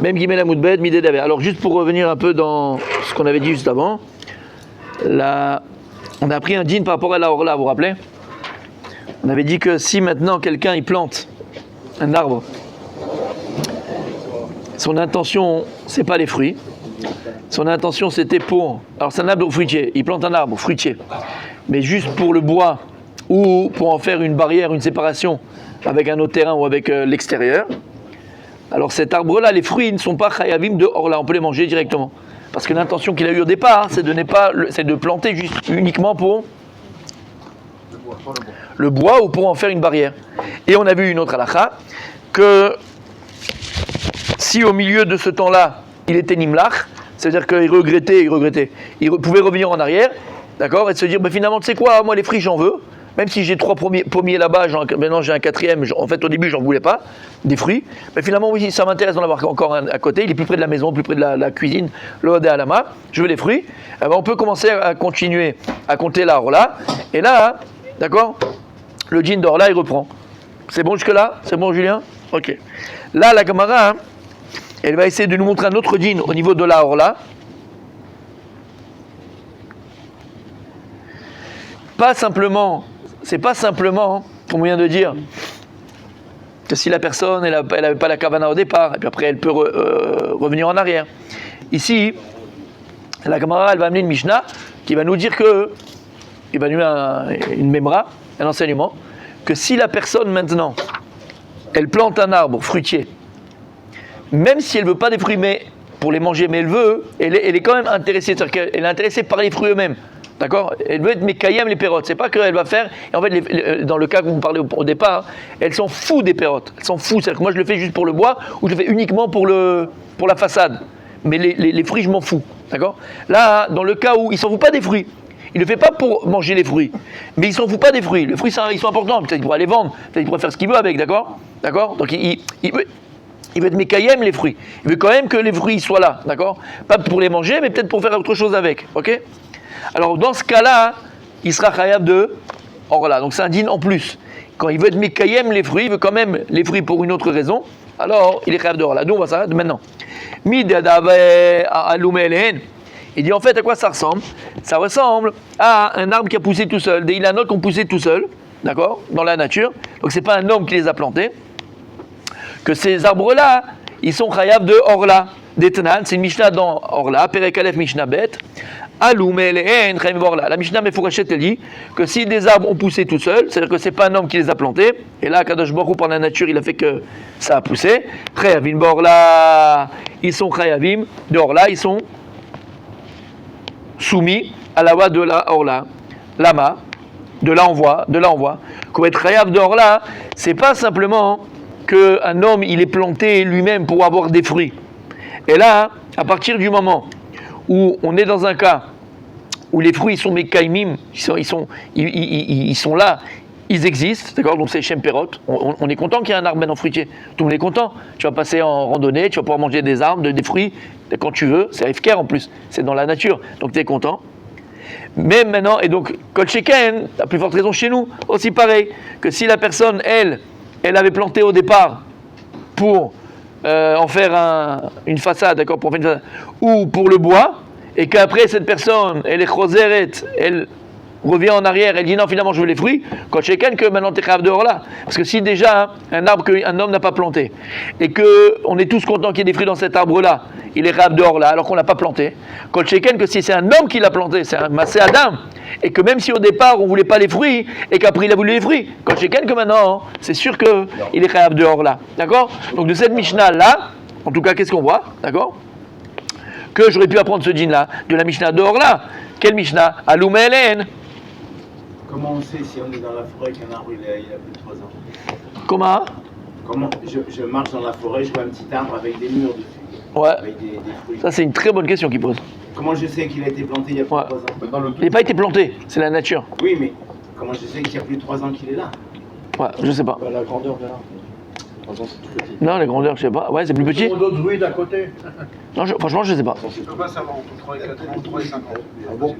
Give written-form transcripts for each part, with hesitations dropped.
Même Gimel Amoudbet, Midé Daver. Alors juste pour revenir un peu dans ce qu'on avait dit juste avant, là, on a appris un dîn par rapport à la Orla, vous vous rappelez? On avait dit que si maintenant quelqu'un il plante un arbre, son intention, c'est pas les fruits. Son intention, c'était pour... Alors, c'est un arbre fruitier. Il plante un arbre fruitier. Mais juste pour le bois ou pour en faire une barrière, une séparation avec un autre terrain ou avec l'extérieur. Alors, cet arbre-là, les fruits ne sont pas chayavim de orla. On peut les manger directement. Parce que l'intention qu'il a eue au départ, c'est de planter juste uniquement pour le bois ou pour en faire une barrière. Et on a vu une autre halakha que si au milieu de ce temps-là, il était nimlach, c'est-à-dire qu'il regrettait, il pouvait revenir en arrière, d'accord, et se dire, finalement, tu sais quoi, moi les fruits j'en veux, même si j'ai 3 pommiers là-bas, maintenant j'ai un 4e, en fait au début j'en voulais pas, des fruits, mais finalement oui, ça m'intéresse d'en avoir encore un à côté, il est plus près de la maison, plus près de la cuisine, l'ode à Alama, je veux les fruits, on peut commencer à continuer à compter la orla, et là, d'accord, le djinn d'orla il reprend. C'est bon jusque-là? C'est bon Julien? Ok. Là la Gemara, elle va essayer de nous montrer un autre dîn au niveau de la orla. C'est pas simplement, pour moyen de dire, que si la personne elle avait pas la kavana au départ, et puis après elle peut revenir en arrière. Ici, la Gemara elle va amener une Mishnah qui va nous dire que, il va nous une memra, un enseignement, que si la personne maintenant, elle plante un arbre fruitier, même si elle ne veut pas des fruits mais pour les manger, mais elle est quand même intéressée, c'est-à-dire qu'elle est intéressée par les fruits eux-mêmes. D'accord? Elle veut être mekayem les pérotes. C'est pas qu'elle va faire. Et en fait, dans le cas que vous me parlez au départ, elles s'en foutent des pérotes. Elles s'en foutent. C'est-à-dire que moi, je le fais juste pour le bois ou je le fais uniquement pour la façade. Mais les fruits, je m'en fous. D'accord? Là, dans le cas où il s'en fout pas des fruits, il ne le fait pas pour manger les fruits, mais il s'en fout pas des fruits. Les fruits, ils sont importants. Peut-être qu'il pourra les vendre. Peut-être qu'il pourra faire ce qu'il veut avec. D'accord? D'accord? Donc il veut être mekayem les fruits. Il veut quand même que les fruits soient là. D'accord? Pas pour les manger, mais peut-être pour faire autre chose avec. Ok? Alors dans ce cas-là, il sera khayab de orla. Donc c'est un dîn en plus. Quand il veut être mekayem les fruits, il veut quand même les fruits pour une autre raison. Alors il est khayab de orla. Donc on va s'arrêter maintenant. Il dit en fait à quoi ça ressemble? Ça ressemble à un arbre qui a poussé tout seul, des ilanotes qui ont poussé tout seul, d'accord, dans la nature. Donc c'est pas un homme qui les a plantés. Que ces arbres-là, ils sont khayab de orla. D'Etnan, c'est une Mishnah dans Orla, Perek Aleph Mishnah Bet. La Mishnah Mefourachet elle dit que si des arbres ont poussé tout seuls, c'est-à-dire que c'est pas un homme qui les a plantés, et là Kadosh Baruch Hu par la nature il a fait que ça a poussé. Chayavim Borla, ils sont Chayavim de Orla, ils sont soumis à la loi de la Orla. Lama, de là on voit. Qu'on être Chayav de Orla, c'est pas simplement qu'un homme il est planté lui-même pour avoir des fruits. Et là, à partir du moment où on est dans un cas où les fruits sont mekaimim, ils sont là, ils existent, d'accord? Donc c'est Shem Perot. On est content qu'il y ait un arbre maintenant fruitier. Tout le monde est content. Tu vas passer en randonnée, tu vas pouvoir manger des arbres, des fruits quand tu veux. C'est FKR en plus, c'est dans la nature. Donc tu es content. Mais maintenant, et donc, Kol Sheken, la plus forte raison chez nous, aussi pareil, que si la personne, elle avait planté au départ pour en faire une façade, d'accord, pour faire une façade, ou pour le bois, et qu'après cette personne, elle est choseret, elle revient en arrière, elle dit non, finalement je veux les fruits, quand chacun que maintenant tu es capable dehors là. Parce que si déjà un arbre qu'un homme n'a pas planté, et qu'on est tous contents qu'il y ait des fruits dans cet arbre-là, il est capable dehors là, alors qu'on ne l'a pas planté, quand chacun que si c'est un homme qui l'a planté, c'est un massé Adam, et que même si au départ on ne voulait pas les fruits, et qu'après il a voulu les fruits, quand chacun que maintenant, c'est sûr qu'il est capable dehors là. D'accord? Donc de cette Mishnah là, en tout cas qu'est-ce qu'on voit? D'accord? Que j'aurais pu apprendre ce djinn là, de la Mishnah dehors là. Quelle Mishnah? Aloum Hélène. Comment on sait si on est dans la forêt qu'un arbre il a plus de 3 ans? Comment je marche dans la forêt, je vois un petit arbre avec des murs dessus. Ouais. Avec des fruits. Ça c'est une très bonne question qu'il pose. Comment je sais qu'il a été planté il y a plus de 3 ans? Il n'a pas été planté, c'est la nature. Oui, mais comment je sais qu'il y a plus de 3 ans qu'il est là? Ouais, je sais pas. La grandeur de l'arbre. C'est tout petit. Non, la grandeur, je sais pas. Ouais, c'est plus petit. D'autres rues d'à côté. Non, franchement, je sais pas. Je peux pas savoir entre 3 et 4 ans, 3 et 5 ans. Ah bon?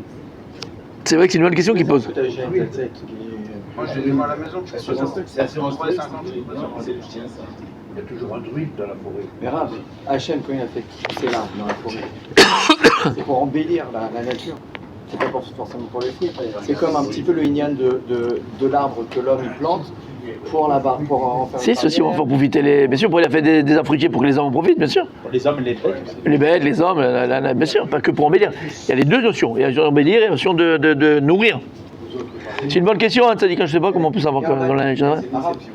C'est vrai que c'est une bonne question qu'il pose. Moi, j'ai des mots à la maison. C'est assurance 3 et 5 ans. c'est le chien ça. Il y a toujours un druide dans la forêt. Mais Rav, Hachem, quand il a fait pousser l'arbre dans la forêt, c'est pour embellir la nature. C'est pas forcément pour les fruits. C'est comme un petit peu le ignan de l'arbre que l'homme il plante pour en faire. Si, ceci vont faire profiter les. Bien sûr, il a fait des arbres fruitiers pour que les hommes en profitent, bien sûr. Les hommes et les bêtes. Les bêtes, les hommes, bien sûr, pas que pour embellir. Il y a les deux notions. Il y a la notion d'embellir et la notion de nourrir. C'est une bonne question, hein, Tzaddik, je sais pas comment on peut savoir dans la nature.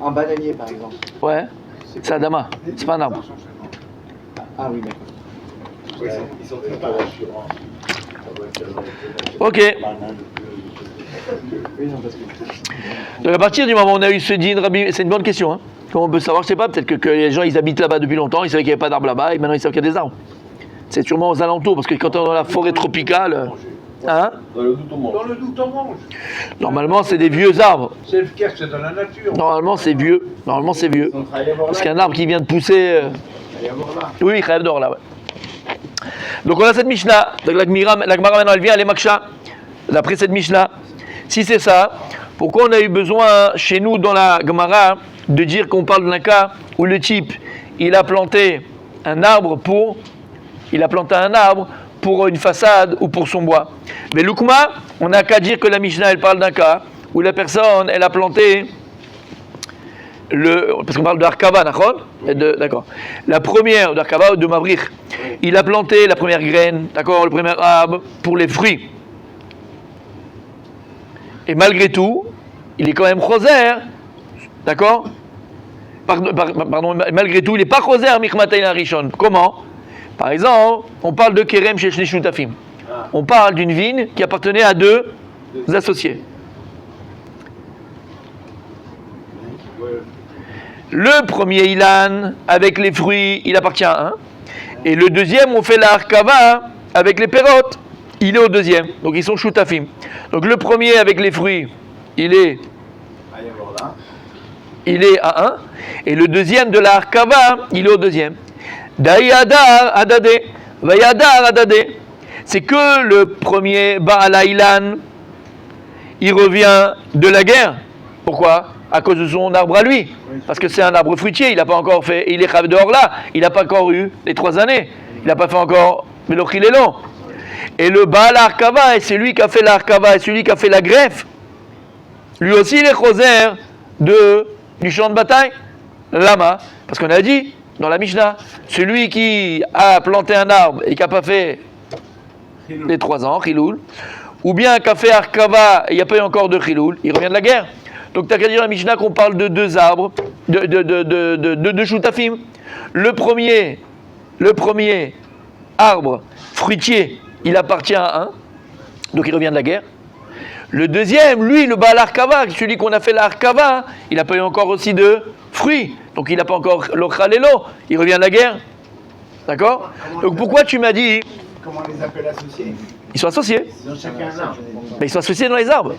Un bananier, par exemple. Ouais, c'est Adama, c'est pas un arbre. Ah oui, d'accord. Ils sont très rassurants. Ok. Oui, non, parce que... Donc à partir du moment où on a eu ce din, Rabbi, c'est une bonne question. Hein. Comment on peut savoir? Je sais pas, peut-être que les gens ils habitent là-bas depuis longtemps, ils savaient qu'il n'y avait pas d'arbres là-bas et maintenant ils savent qu'il y a des arbres. C'est sûrement aux alentours, parce que quand on est dans la forêt tropicale. Hein? Dans le doute, on mange. Normalement, c'est des vieux arbres. C'est le cache, c'est dans la nature. Normalement, c'est vieux. Normalement, c'est vieux. Parce qu'un arbre qui vient de pousser. Oui, Khayav d'or là, ouais. Donc on a cette Mishnah. Donc la Gemara maintenant elle vient, elle est Maksha. D'après cette Mishnah, si c'est ça, pourquoi on a eu besoin chez nous dans la Gemara de dire qu'on parle d'un cas où le type il a planté un arbre pour une façade ou pour son bois. Mais l'Ukma, on n'a qu'à dire que la Mishnah elle parle d'un cas où la personne elle a planté parce qu'on parle de Arkava, d'accord. La première d'Arkava ou de Mavrich, il a planté la première graine, d'accord, le premier arbre pour les fruits. Et malgré tout, il est quand même choser, d'accord. Pardon, malgré tout, il n'est pas choser Michmatayna Rishon. Comment? Par exemple, on parle de Kerem chez Shne Shutafim. On parle d'une vigne qui appartenait à deux associés. Le premier Ilan, avec les fruits, il appartient à un. Et le deuxième, on fait la Arkava avec les pérotes. Il est au deuxième. Donc ils sont Shutafim. Donc le premier avec les fruits, il est à 1. Et le deuxième de la Arkava, il est au deuxième. Dayadar Adade. Vayadar Adade. C'est que le premier Baal Ilan, il revient de la guerre. Pourquoi? À cause de son arbre à lui. Parce que c'est un arbre fruitier, il n'a pas encore fait, il est Khayav dehors là, il n'a pas encore eu les 3 années. Il n'a pas fait encore Melochil Elon. Et le Baal Arkava, et c'est lui qui a fait l'Arkava, et celui qui a fait la greffe, lui aussi il est choser du champ de bataille. Lama, parce qu'on a dit dans la Mishnah, celui qui a planté un arbre et qui n'a pas fait les 3 ans, Chiloul, ou bien qui a fait Arkava et il n'y a pas eu encore de Chiloul, il revient de la guerre. Donc tu as qu'à dire dans la Mishnah qu'on parle de 2 arbres, de Shutafim. Le premier arbre fruitier, il appartient à un, donc il revient de la guerre. Le deuxième, lui, le Baal Arkava, celui qu'on a fait l'Arkava, il n'a pas eu encore aussi de fruits, donc il n'a pas encore l'Ochalelo, il revient de la guerre. D'accord? Donc pourquoi tu m'as dit... Comment on les appelle associés? Ils sont associés. Ils ont chacun un arbre. Mais ils sont associés dans les arbres.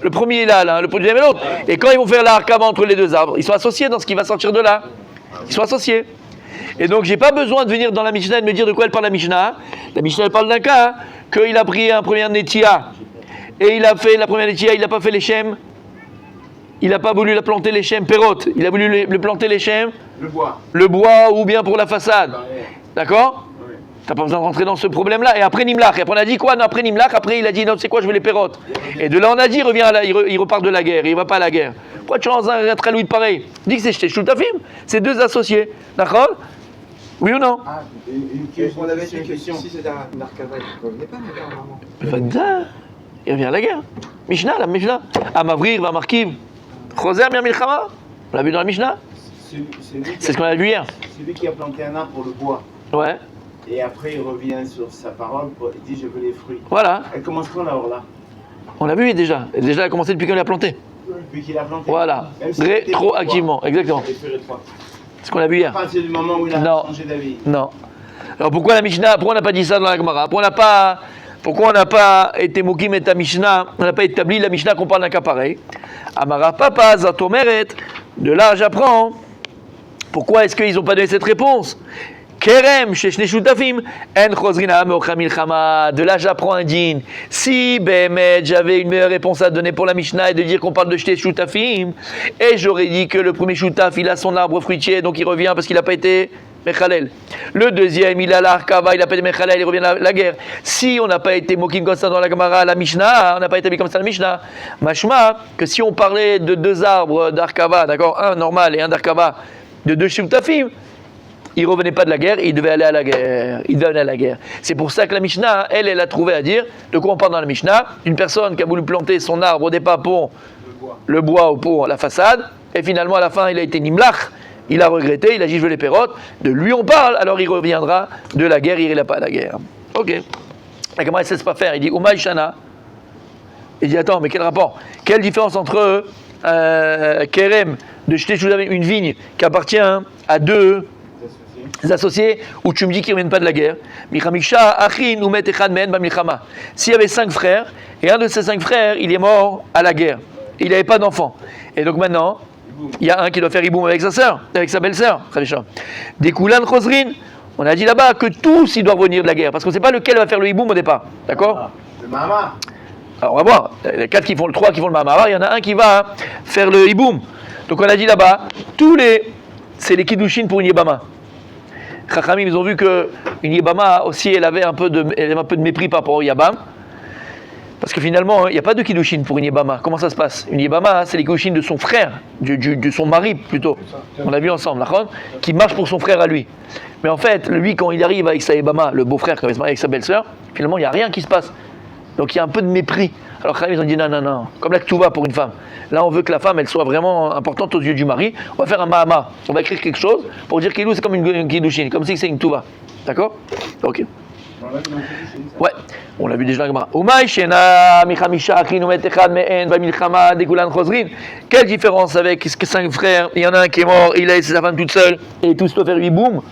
Le premier est là, le deuxième est l'autre. Et quand ils vont faire l'Arkava entre les 2 arbres, ils sont associés dans ce qui va sortir de là. Ils sont associés. Et donc, j'ai pas besoin de venir dans la Mishnah et de me dire de quoi elle parle la Mishnah. La Mishnah, elle parle d'un cas, qu'il a pris un premier Netia, et il a fait la première Netia, il n'a pas fait les Shem. Il n'a pas voulu la planter les Shem Perot. Il a voulu le planter les Shem. Le bois, ou bien pour la façade. D'accord? T'as pas besoin de rentrer dans ce problème-là. Et après Nimlach, et après on a dit quoi? Non, après Nimlach, après il a dit non, c'est quoi, je veux les Perot. Et de là on a dit, il repart de la guerre, il va pas à la guerre. Pourquoi tu rends un tralouille pareil? Dis que c'est Shutafim, c'est 2 associés. D'accord? Oui ou non? Ah, on avait dit que si c'était un Arkava, il ne revenait pas la guerre, normalement. Il revient à la guerre. Mishnah, la Mishnah. Amavrir, Vamarkiv. Choser, Mir Milchama. On l'a vu dans la Mishnah. C'est ce qu'on a vu hier. Celui qui a planté un arbre pour le bois. Ouais. Et après, il revient sur sa parole, il dit je veux les fruits. Voilà. Elle commence quand alors là? On l'a vu déjà. Elle a commencé depuis qu'on l'a planté. Depuis qu'il a planté. Voilà. Même si Rétroactivement, exactement. C'est ce qu'on a vu hier. À partir du moment où il a changé d'avis. Non. Alors pourquoi la Mishnah, pourquoi on n'a pas dit ça dans la Gemara? Pourquoi on n'a pas été Mokim et ta Mishnah, on n'a pas établi la Mishnah qu'on parle d'un cas pareil? Amara Papa, Zatomeret. De là, j'apprends. Pourquoi est-ce qu'ils n'ont pas donné cette réponse? Kerem, sheshne shutafim, en chozrina meocha milchama. De là, j'apprends un din. Si, Behemet, j'avais une meilleure réponse à donner pour la Mishnah et de dire qu'on parle de shte shutafim, et j'aurais dit que le premier shutaf, il a son arbre fruitier, donc il revient parce qu'il n'a pas été Mechalel. Le deuxième, il a l'Arkava, il n'a pas été Mechalel, il revient à la guerre. Si on n'a pas été mokim comme ça dans la Gemara, la Mishnah, on n'a pas été mis comme ça dans la Mishnah, mashma, que si on parlait de deux arbres d'Arkava, d'accord, un normal et un d'Arkava, de deux shutafim, il ne revenait pas de la guerre, il devait aller à la guerre. Il devait aller à la guerre. C'est pour ça que la Mishnah, elle a trouvé à dire, de quoi on parle dans la Mishnah, une personne qui a voulu planter son arbre au départ pour le bois ou pour la façade, et finalement à la fin il a été nimlach, il a regretté, il a dit je veux les pérotes, de lui on parle, alors il reviendra de la guerre, il n'ira pas à la guerre. Ok. La Gemara ne sait pas faire, il dit Uma Shana. Il dit attends, mais quel rapport? Quelle différence entre Kerem, de Shte Shutafim, une vigne qui appartient à deux associés, où tu me dis qu'ils ne reviennent pas de la guerre. S'il y avait 5 frères, et un de ces 5 frères, il est mort à la guerre. Il n'avait pas d'enfant. Et donc maintenant, il y a un qui doit faire Iboum avec sa sœur, avec sa belle-sœur. Des Koulan Chosrin, on a dit là-bas que tous ils doivent revenir de la guerre, parce qu'on ne sait pas lequel va faire le Iboum au départ. D'accord? Le Mahama. Alors on va voir, les 3 qui font le Mahamara, il y en a un qui va faire le Iboum. Donc on a dit là-bas, c'est les Kiddushin pour une Yébama. Chachamim, ils ont vu qu'une Yébama aussi, elle avait un peu de mépris par rapport au Yabam. Parce que finalement, il n'y a pas de Kiddushin pour une Yébama. Comment ça se passe? Une Yébama, c'est les Kiddushin de son frère, de son mari plutôt. On l'a vu ensemble, qui marche pour son frère à lui. Mais en fait, lui, quand il arrive avec sa Yébama, le beau-frère, quand il se marie avec sa belle-sœur, finalement, il n'y a rien qui se passe. Donc il y a un peu de mépris. Alors Chachamim, ils ont dit non, comme la Ketouva pour une femme. Là, on veut que la femme, elle soit vraiment importante aux yeux du mari. On va faire un Mahama. On va écrire quelque chose pour dire qu'il c'est comme une Kiddushin, comme si c'est une Ketouva. D'accord? Ok. Ouais, on l'a vu déjà dans la Gemara. Quelle différence avec 5 frères? Il y en a un qui est mort, il a laissé sa femme toute seule, et tous doivent faire 8 boum.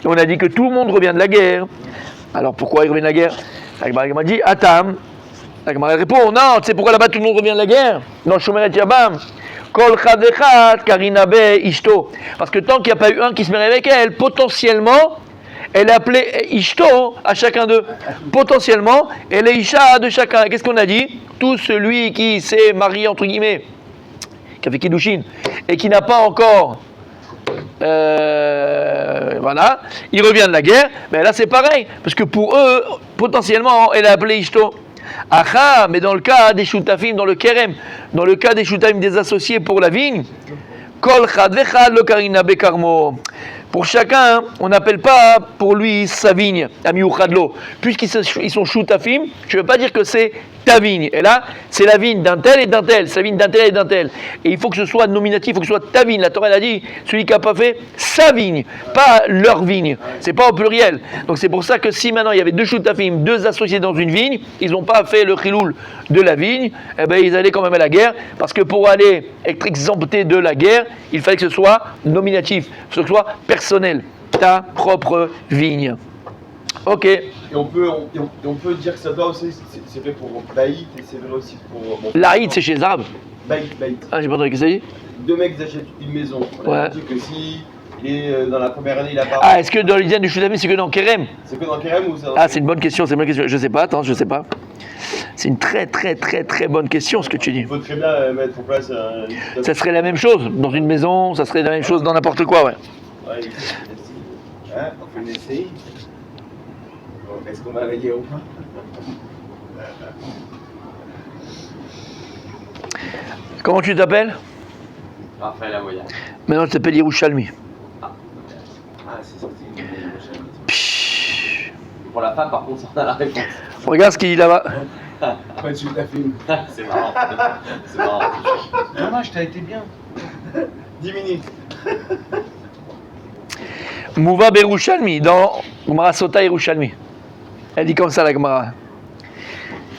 Et on a dit que tout le monde revient de la guerre. Alors pourquoi il revient de la guerre? La Gemara dit Atam. La Gemara répond non, tu sais pourquoi là-bas tout le monde revient de la guerre? Non, Shomeret Yabam. Kol chad echad karinabe ishto. Parce que tant qu'il n'y a pas eu un qui se marie avec elle, potentiellement, elle est appelée Ishto à chacun d'eux. Potentiellement, elle est Isha de chacun. Qu'est-ce qu'on a dit? Tout celui qui s'est marié, entre guillemets, qui a fait Kiddushin, et qui n'a pas encore... voilà, il revient de la guerre, mais là c'est pareil, parce que pour eux, potentiellement, elle est appelée Ishto. Aha, mais dans le cas des Shutafim, dans le Kerem, dans le cas des Shutafim des associés pour la vigne, Kol chad vechad lo karina bekarmo. Pour chacun, on n'appelle pas pour lui sa vigne, amiuchadlo. Puisqu'ils sont shutafim, je ne veux pas dire que c'est ta vigne. Et là, c'est la vigne d'un tel et d'un tel, c'est la vigne d'un tel et d'un tel. Et il faut que ce soit nominatif, il faut que ce soit ta vigne. La Torah elle a dit, celui qui n'a pas fait sa vigne, pas leur vigne. C'est pas au pluriel. Donc c'est pour ça que si maintenant il y avait 2 shutafim, 2 associés dans une vigne, ils n'ont pas fait le chiloul de la vigne, eh ben ils allaient quand même à la guerre, parce que pour aller être exempté de la guerre, il fallait que ce soit nominatif, que ce soit personnel, ta propre vigne. Ok. Et on peut dire que ça doit aussi, c'est fait pour Baït et c'est vrai aussi pour... Bon, L'Aïd, c'est chez les Arabes. Baït. Ah, j'ai pas entendu, qu'est-ce que ça dit? 2 mecs achètent une maison. On a dit que si il est dans la première année, il a pas... Ah, est-ce que dans l'idée du Shutafim, c'est que dans Kerem? C'est que dans Kerem ou c'est dans... Ah, c'est une bonne question, Je sais pas, attends, je sais pas. C'est une très bonne question, ce que tu dis. Il faut très bien mettre en place un... Ça serait la même chose dans une maison, ça serait la même chose dans n'importe quoi, ouais. Ouais, Hein, on fait un essai. Bon, est-ce qu'on va la guerre ou pas? Comment tu t'appelles? Raphaël Avoya. Maintenant, je t'appelle Yerushalmi. Ah, c'est sorti. Pour la femme, par contre, on a la réponse. Regarde ce qu'il dit là-bas. Pas de Shutafim. C'est marrant. C'est marrant. Dommage, t'as été bien. 10 minutes. Mouva Berushalmi, dans Gemara Sota Yerushalmi. Elle dit comme ça la Gemara.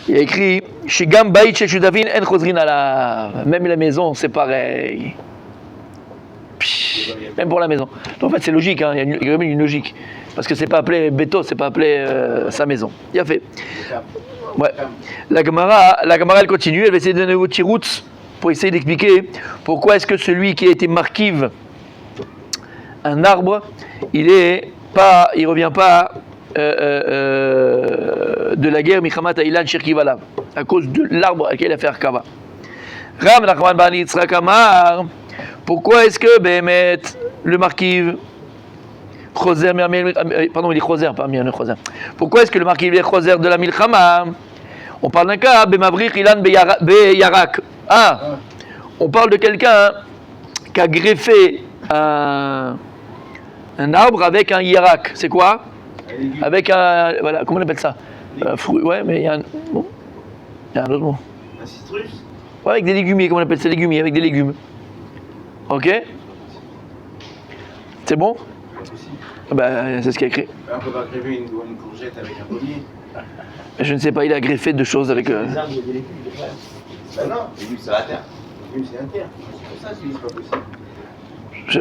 Il y a écrit Shigam Baït Shel Shutafim En Chozrin Alav. Même la maison, c'est pareil. Même pour la maison. Donc, en fait, c'est logique, hein. Il y a quand même une logique. Parce que c'est pas appelé Beto, c'est pas appelé sa maison. Il a fait. Ouais. La Gemara, elle continue, elle va essayer de donner au tirouts pour essayer d'expliquer pourquoi est-ce que celui qui a été marquiv un arbre, il est il revient pas de la guerre Michamat Ailan Shirkivala, à cause de l'arbre à laquelle il a fait Arkava. Ram Nachman Ben Yitzhak Amar, pourquoi est-ce que Behemet, le markiv, Choser, pardon, il est Choser, pas Mian Choser. Pourquoi est-ce que le markiv est Choser de la Milchama? On parle d'un cas, Bemavrich Ilan Beyarak. Ah, on parle de quelqu'un qui a greffé un arbre avec un hiérak. C'est quoi? Avec un, voilà, comment on appelle ça? Fruit, ouais, mais il y a un, bon, il y a un autre mot. Un citrus? Ouais, avec des légumiers, comment on appelle ça? Légumiers, avec des légumes. Ok? C'est bon? Ben, c'est ce qu'il y a écrit. On peut pas gréver une courgette avec un pommier. Je ne sais pas, il a greffé deux choses avec. Les arbres, il y a des légumes, des frères. Ben non, Les légumes, c'est la terre. les légumes, c'est un terre. C'est pour ça que c'est pas possible.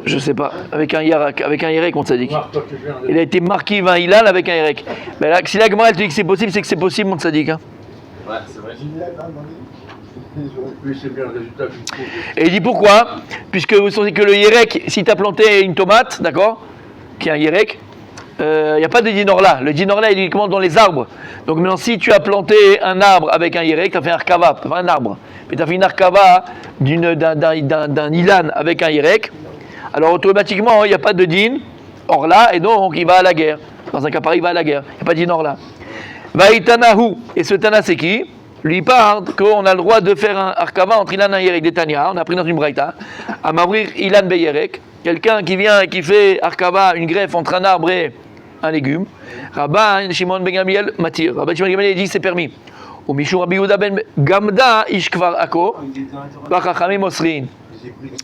Je sais pas, avec un Yerek, on tzaddik. Il a été marqué 20 Hilal avec un Yerek. Ben là, si la Gemara elle te dit que c'est possible, c'est que c'est possible, mon tzaddik. Hein. Ouais, c'est vrai. Oui, c'est bien le résultat du coup. Et il dit pourquoi? Puisque vous savez que le Yerek, si tu as planté une tomate, d'accord, qui est un Yerek, il n'y a pas de dinor là. Le dinor là, il est uniquement dans les arbres. Donc maintenant, si tu as planté un arbre avec un Yerek, tu as fait un arkava, tu as fait un arbre. Mais tu as fait une arkava d'un Ilan avec un Yerek. Alors automatiquement, il n'y a pas de din, or là, et donc il va à la guerre. Dans un cas pareil, il va à la guerre. Il n'y a pas de din or là. Vaïtanahu, et ce Tana c'est qui? Lui parle qu'on a le droit de faire un arkava entre Ilan et un Yerek des Tanya. On a pris dans une braïta. À m'abrir Ilan be Yerek. Quelqu'un qui vient et qui fait arkava, une greffe entre un arbre et un légume. Rabban Shimon ben Gamliel matir. Rabban Shimon ben Gamliel dit c'est permis. Ou Mishou Rabbi Yehuda ben Gamda ishkvar ako. Bachachamim osrin.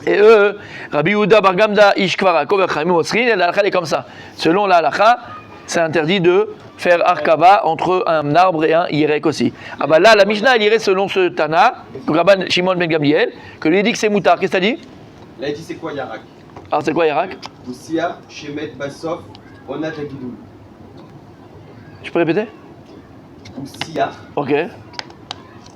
Et eux, Rabbi Yehuda bar Gamda ishkvar ako. Bachachamim osrin. Et la halakha est comme ça. Selon la halakha, c'est interdit de faire arkava entre un arbre et un yerek aussi. Ah bah là, la Mishnah, elle irait selon ce Tana, Rabban Shimon ben Gamliel, que lui dit que c'est moutar. Qu'est-ce que t'as dit? Là, il dit c'est quoi Yarak? Alors c'est quoi Yerek? Oussia, Shemet, Bassof, Onat, Agidoul. Tu peux répéter? Oussia, Ok.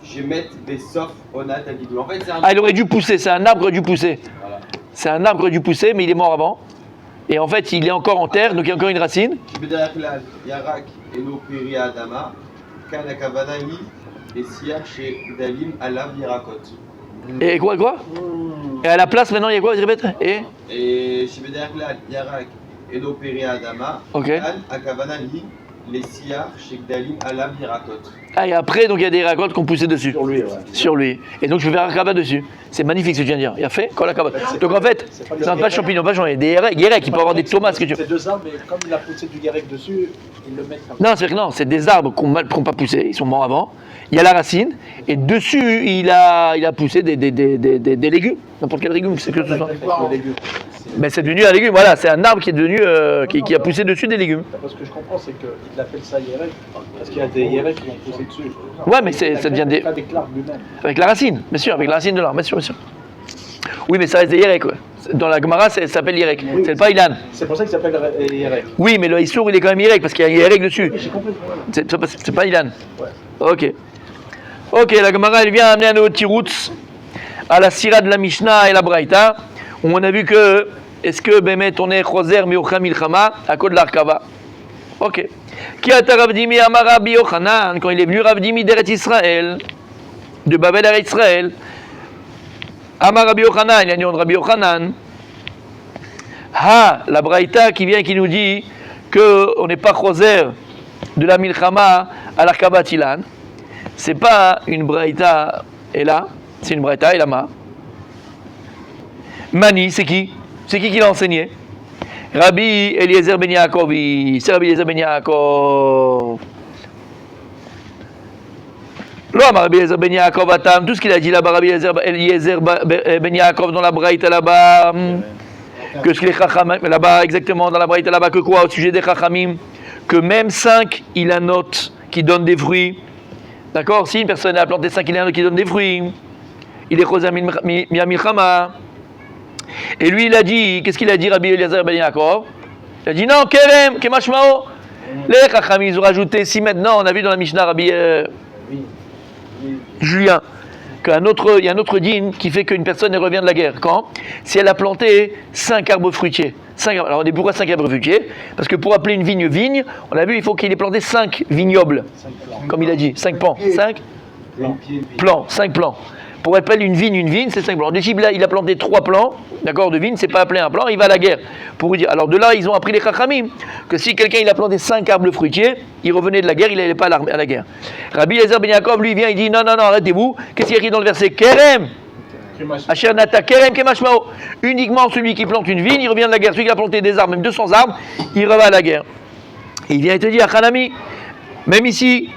Shemet, Bassof, Onat, Agidoul. En fait, c'est un. Ah, il aurait dû pousser, c'est un arbre qui aurait dû pousser. Voilà. C'est un arbre qui aurait dû pousser, mais il est mort avant. Et en fait, il est encore en terre, donc il y a encore une racine. Shibedar Klal, Yarak, Eno, Peri, Adama, Kana, Kavanahi, et Sia, chez Dalim, Alav, Yarakot. Et quoi? Et à la place, maintenant, il y a quoi? Je répète. Et Shibedar Klal, Yarak, Eno, Peri, Adama, Ok. Kan, Akavanahi, les Sia, chez Dalim, Alav, Yarakot. Ah, et après, donc il y a des récoltes qu'on poussait dessus. Sur lui, ouais. Sur lui. Et donc je vais faire un cabane dessus. C'est magnifique ce que tu viens de dire. Il a fait quand la cabane. Donc en fait, c'est pas de champignons, pas de champignons. Des Guérec, il peut avoir des tomates, ce que tu veux. C'est deux arbres, mais comme il a poussé du guérec dessus, ils le mettent comme ça. Non, c'est vrai que non, c'est des arbres qui n'ont pas poussé, ils sont morts avant. Il y a la racine, et dessus, il a poussé des légumes. N'importe quel légume, c'est que ce soit. Le légume. Mais c'est devenu un légume, voilà, c'est un arbre qui est devenu, qui a poussé dessus des légumes. Parce que je comprends, c'est qu'il appelle ça Yerek, parce qu'il y a des Yerek qui vont pousser dessus. Ouais, mais ça devient des. Pas des clarks lui-même. Avec la racine, bien sûr, avec la racine de l'arbre, bien sûr, bien sûr. Oui, mais ça reste des Yerek, ouais. Dans la Gemara, ça s'appelle Yerek, Oui. c'est pas Ilan. C'est pour ça qu'il s'appelle Yerek. Oui, mais le Issour, il est quand même Yerek, parce qu'il y a un Yerek dessus. Oui, j'ai compris. C'est pas Ilan. Ouais. Ok. Ok, la Gemara, elle vient amener un autre tiroutz à la sira de la Mishnah et la Braïta, où on a vu que, est-ce que Bémet, on est Choser, Miocha, Milchama, à cause de l'Arkava. Ok. Qui a Ravdimi Amar Rabbi Yochanan, quand il est venu Ravdimi d'Eretz Israël, de Babel à Israël, Amar Rabbi Yochanan, il y a un nom de Rabbi Yochanan. La Braïta qui vient et qui nous dit qu'on n'est pas Choser de la Milchama à l'Arkava Tilan. C'est pas une Braïta Ela, c'est une Braïta Elama. Mani, c'est qui? C'est qui l'a enseigné? Rabbi Eliezer ben Yaakov, c'est Rabbi Eliezer ben Yaakov. Rabbi Eliezer ben Yaakov, Atam, tout ce qu'il a dit là-bas, Rabbi Eliezer ben Yaakov dans la Braïta là-bas, que ce que les Chachamim, là-bas, exactement, dans la Braïta là-bas, que quoi, au sujet des Chachamim, que même 5, il a note qui donne des fruits. D'accord? Si une personne a planté 5 il qui donne des fruits, il est Choser Milchama. Et lui, il a dit, qu'est-ce qu'il a dit, Rabbi Eliezer ben Yaakov? Il a dit non, Kerem, Kemashmao. Les Chachamim, ils ont rajouté, si maintenant, on a vu dans la Mishnah, Rabbi Julien, il y a un autre dîne qui fait qu'une personne elle revient de la guerre. Quand? Si elle a planté 5 arbres fruitiers. Alors on dit pourquoi 5 arbres fruitiers? Parce que pour appeler une vigne vigne, on a vu il faut qu'il ait planté 5 vignobles, comme il a dit, 5 plants, 5 plants, 5 plants. Pour appeler une vigne, c'est 5 plants. Alors, si il a planté 3 plants, d'accord, de vigne, c'est pas appelé un plan, il va à la guerre. Pour vous dire. Alors de là, ils ont appris les Chachamim, que si quelqu'un il a planté 5 arbres fruitiers, il revenait de la guerre, il n'allait pas à la guerre. Rabbi Eliezer ben Yaakov, lui, vient, il dit non, arrêtez-vous. Qu'est-ce qu'il y a écrit dans le verset? Kerem Asher Nata Kerem Kemashmao. Uniquement celui qui plante une vigne, il revient de la guerre. Celui qui a planté des arbres, même 200 arbres, il revient à la guerre. Et il vient te dire, Hanami, même ici,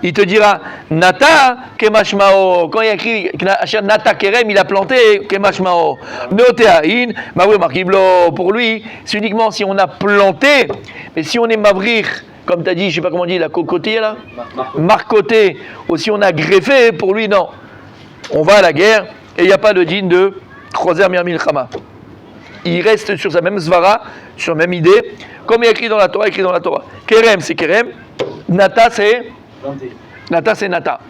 il te dira Nata Kemashmao. Quand il a écrit Asher Nata Kerem, il a planté Kemashmao. Noteahin, Mavri Markiblo. Pour lui, c'est uniquement si on a planté. Mais si on est Mavrir, comme tu as dit, je ne sais pas comment on dit, la cocotier là, marcoté, ou si on a greffé, pour lui, non. On va à la guerre et il n'y a pas de din de Choser Mirmil Chama. Il reste sur sa même svara, sur la même idée, comme il est écrit dans la Torah, Kerem, c'est Kerem, Nata, c'est Nata.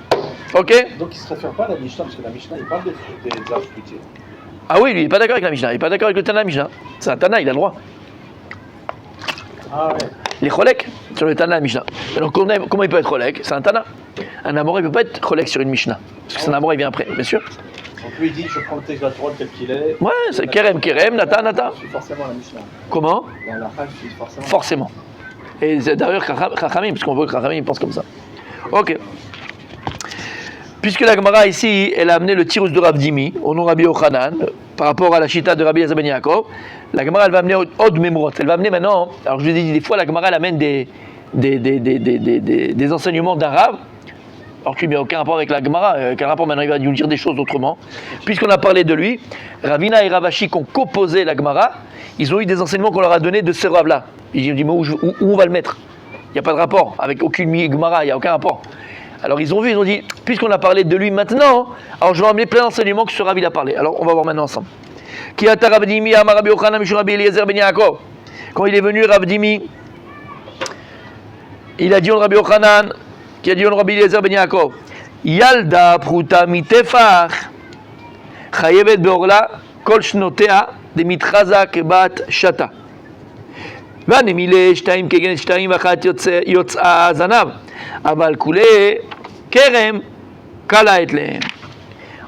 Ok? Donc il ne se réfère pas à la Mishnah, parce que la Mishnah, il parle des arbres fruitiers. Ah oui, lui, il n'est pas d'accord avec la Mishnah, il n'est pas d'accord avec le Tana de la Mishnah. C'est un Tana, il a le droit. Ah ouais. Les Cholek sur le Tana de la Mishnah. Alors comment il peut être Cholek? C'est un Tana. Un Amora, il ne peut pas être Cholek sur une Mishnah. Parce que c'est un Amora, il vient après, bien sûr. Donc lui, il dit, je prends le texte de la Torah tel qu'il est. Ouais, c'est Kerem, Nata. Je suis forcément la Mishnah. Comment? Dans la Hajj, je suis forcément. Forcément. Et c'est d'ailleurs Chachamim, parce qu'on veut que Chachamim pense comme ça. Ok. Puisque la Gemara ici, elle a amené le tirus de Rav Dimi, au nom de Rabbi Yochanan, par rapport à la chita de Rabbi Eliezer ben Yaakov, la Gemara, elle va amener Od Memrot. Elle va amener maintenant, alors je vous ai dit, des fois, la Gemara, elle amène des enseignements d'un Rav, alors qu'il n'y a aucun rapport avec la Gemara, quel rapport maintenant il va nous dire des choses autrement. Puisqu'on a parlé de lui, Ravina et Ravashi qui ont composé la Gemara, ils ont eu des enseignements qu'on leur a donnés de ce Rav-là. Ils ont dit, mais où on va le mettre? Il n'y a pas de rapport, avec aucune Gemara, il n'y a aucun rapport. Alors ils ont dit, puisqu'on a parlé de lui maintenant, alors je vais emmener plein d'enseignements que ce Rav il a parlé. Alors on va voir maintenant ensemble. Quand il est venu Rav Dimi, il a dit au Rabbi Yochanan, qui a dit au Rabbi Eliezer ben Yaakov, Yalda pruta mitefach, chayevet beorla, kol shnotea, de mitchaza kebat shata. והנמילה שתיים כגן שתיים ואחת יוצאה זנב אבל כולי כרם קלה את להם.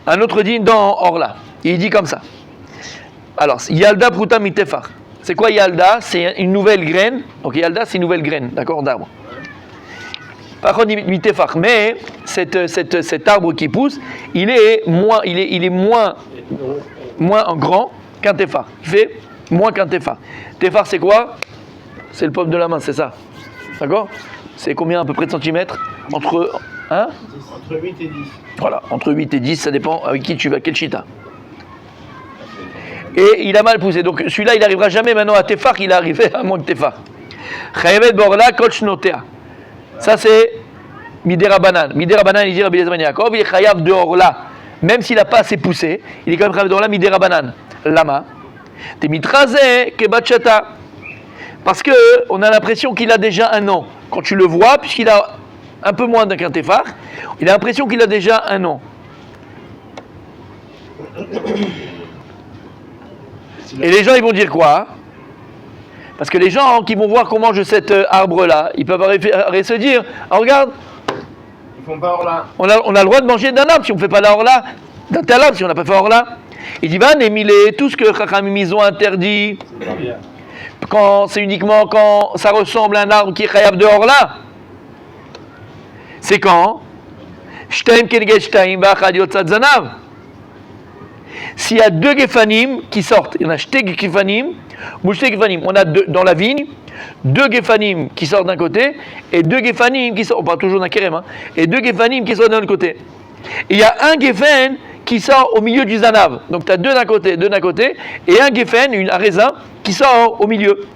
Un autre dit dans Orla, il dit comme ça. Alors, Yalda pruta mitefach. C'est quoi Yalda? C'est une nouvelle graine. Donc Yalda, c'est une nouvelle graine, d'accord, d'arbre. Par contre, mitefach, mais cet arbre qui pousse, il est moins grand qu'un tefach. Il fait moins qu'un tefach. Tefach, c'est quoi? C'est le paume de la main, c'est ça. D'accord? C'est combien à peu près de centimètres? Entre 8 et 10. Voilà, entre 8 et 10, ça dépend avec qui tu vas, quel chita. Et il a mal poussé. Donc celui-là, il n'arrivera jamais maintenant à Tefach, il est arrivé à moins que Tefach. Chayevet borla kol shnotea. Ça c'est Midera Banan. Midera Banan, il dit Rabbi Eliezer ben Yaakov, il est chayav de Orla. Même s'il n'a pas assez poussé, il est quand même chayav de Orla, Midera Banan. Lama. T'es mitrazé kebatchata. Parce qu'on a l'impression qu'il a déjà un an. Quand tu le vois, puisqu'il a un peu moins qu'un tefach, il a l'impression qu'il a déjà un an. Et les gens, ils vont dire quoi? Parce que les gens qui vont voir comment mange cet arbre-là, ils peuvent se dire, ah, regarde, Ils font pas Orla. on a le droit de manger d'un arbre si on ne fait pas la Orla, d'un tel arbre si on n'a pas fait Orla. Il dit, va, Némilé, tout ce que Chachamim ils ont interdit. C'est pas bien. Quand c'est uniquement quand ça ressemble à un arbre qui est chayav dehors là. C'est quand s'il y a 2 gefanim qui sortent, il y en a shte gefanim, on a dans la vigne 2 gefanim qui sortent d'un côté et 2 gefanim qui sortent, on parle toujours d'un kérem, et 2 gefanim qui sortent d'un autre côté. Et il y a un gefen qui sort au milieu du zanav. Donc tu as 2 d'un côté, et un gefen, un raisin, qui sort au milieu.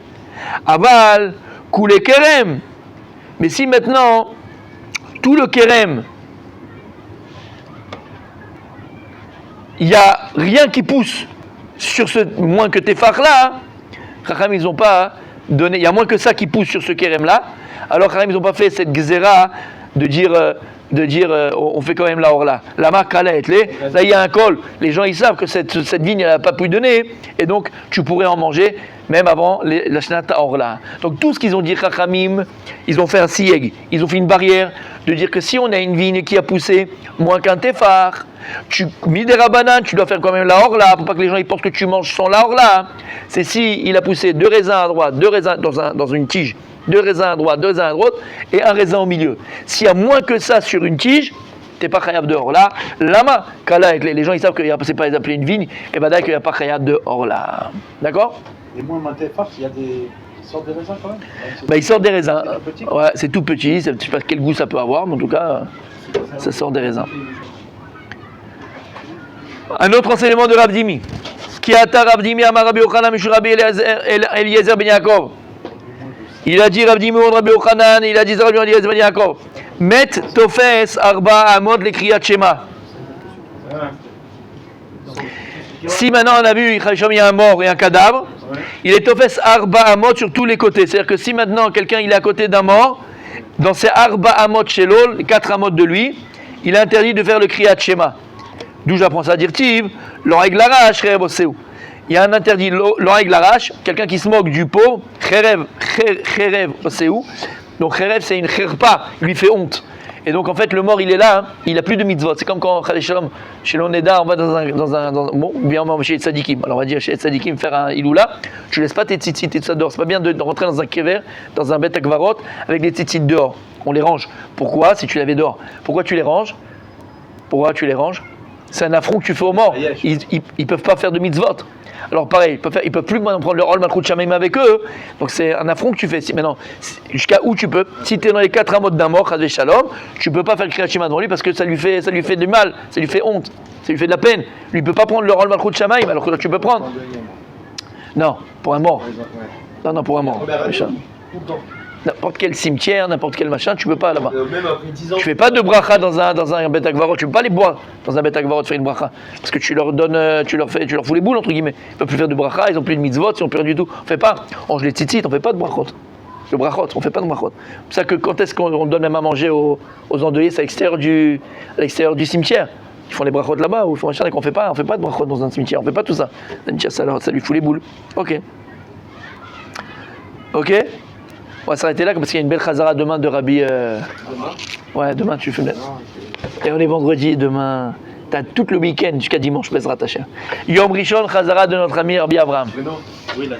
Aval, koulé kerem. Mais si maintenant, tout le kerem, il n'y a rien qui pousse sur ce moins que tefach là, Chacham ils n'ont pas donné, il y a moins que ça qui pousse sur ce kerem là, alors Chacham ils n'ont pas fait cette gzera de dire on fait quand même la orla. La marque là il y a un col, les gens ils savent que cette vigne elle n'a pas pu donner, et donc tu pourrais en manger même avant la Shnat Orla. Donc tout ce qu'ils ont dit Chachamim, ils ont fait un sieg, ils ont fait une barrière de dire que si on a une vigne qui a poussé moins qu'un tefar, tu mis des rabanan, tu dois faire quand même la Orla pour pas que les gens ils pensent que tu manges sans la Orla. C'est si il a poussé 2 raisins à droite, 2 raisins dans une tige, 2 raisins à droite, 2 raisins à droite et un raisin au milieu. S'il y a moins que ça sur une tige, t'es pas chayav de Orla. Lama, car là, les gens ils savent que c'est pas appelé une vigne, et ben là qu'il n'y a pas chayav de Orla. D'accord? Et moi, ma tefar, il y a des sortes de raisins quand même. Bah, ils sortent des raisins. C'est tout petit. Ouais, c'est tout petit, je ne sais pas quel goût ça peut avoir, mais en tout cas, ça sort des raisins. Un autre enseignement de Rav Dimi. Qui a Rav Dimi Amar Rabbi Yochanan Mishur Rabbi Eliezer ben Yaakov. Il a dit Rav Dimi ou Rabbi Yochanan, il a dit Rabbi Eliezer ben Yaakov. Met tofes arba amod le kriyat shema. Si maintenant on a vu il y a un mort et un cadavre, il est tofes arba amod sur tous les côtés. C'est-à-dire que si maintenant quelqu'un il est à côté d'un mort, dans ces arba amod shelol, les 4 amod de lui, il est interdit de faire le kriyat shema. D'où j'apprends ça à dire Tiv, l'oreille l'arrache, Cherev Oseou. Il y a un interdit, l'oreille l'arrache, quelqu'un qui se moque du pot, Cherev Oseou. Donc Cherev c'est une cherpa, il lui fait honte. Et donc en fait le mort il est là, hein, il n'a plus de mitzvot. C'est comme quand chez l'Oneda on va bon, bien on va chez les tzadikim. Alors on va dire chez les tzadikim faire un iloula, tu laisses pas tes tzitzit et tout ça dehors. C'est pas bien de rentrer dans un kever, dans un bet akvarot avec des tzitzit dehors. On les range. Pourquoi si tu l'avais dehors? Pourquoi tu les ranges? C'est un affront que tu fais aux morts. Ils peuvent pas faire de mitzvot. Alors pareil, ils peuvent plus prendre le rôle malchut shamaim avec eux. Donc c'est un affront que tu fais. Maintenant, jusqu'à où tu peux? Si tu es dans les 4 amot d'un mort, chas shalom, tu peux pas faire le kriyat shema devant lui parce que ça lui fait du mal, ça lui fait honte, ça lui fait de la peine. Lui il peut pas prendre le rôle malchut shamaim alors que là tu peux prendre. Non, pour un mort. Non, pour un mort. N'importe quel cimetière, n'importe quel machin, tu peux pas là-bas. Même après 10 ans. Tu fais pas de bracha dans un bet akvarot, tu peux pas les boire dans un bet akvarot faire une bracha parce que tu leur donnes, tu leur fous les boules entre guillemets. Ils peuvent plus faire de bracha, ils ont plus de mitzvot, ils ont plus rien du tout. On fait pas, on range les tzitzit, on fait pas de brachot. Le brachot, on fait pas de brachot. C'est pour ça que quand est-ce qu'on donne même à manger aux endeuillés, c'est à l'extérieur du cimetière. Ils font les brachot là-bas ou ils font machin et qu'on fait pas de brachot dans un cimetière, on fait pas tout ça. Ça lui fout les boules. Ok. On va s'arrêter là parce qu'il y a une belle chazara demain de Rabbi. Ouais, demain tu fais. Et on est vendredi, demain. T'as tout le week-end jusqu'à dimanche, Bezrat Hashem. Yom Rishon, chazara de notre ami Rabbi Abraham. Oui, la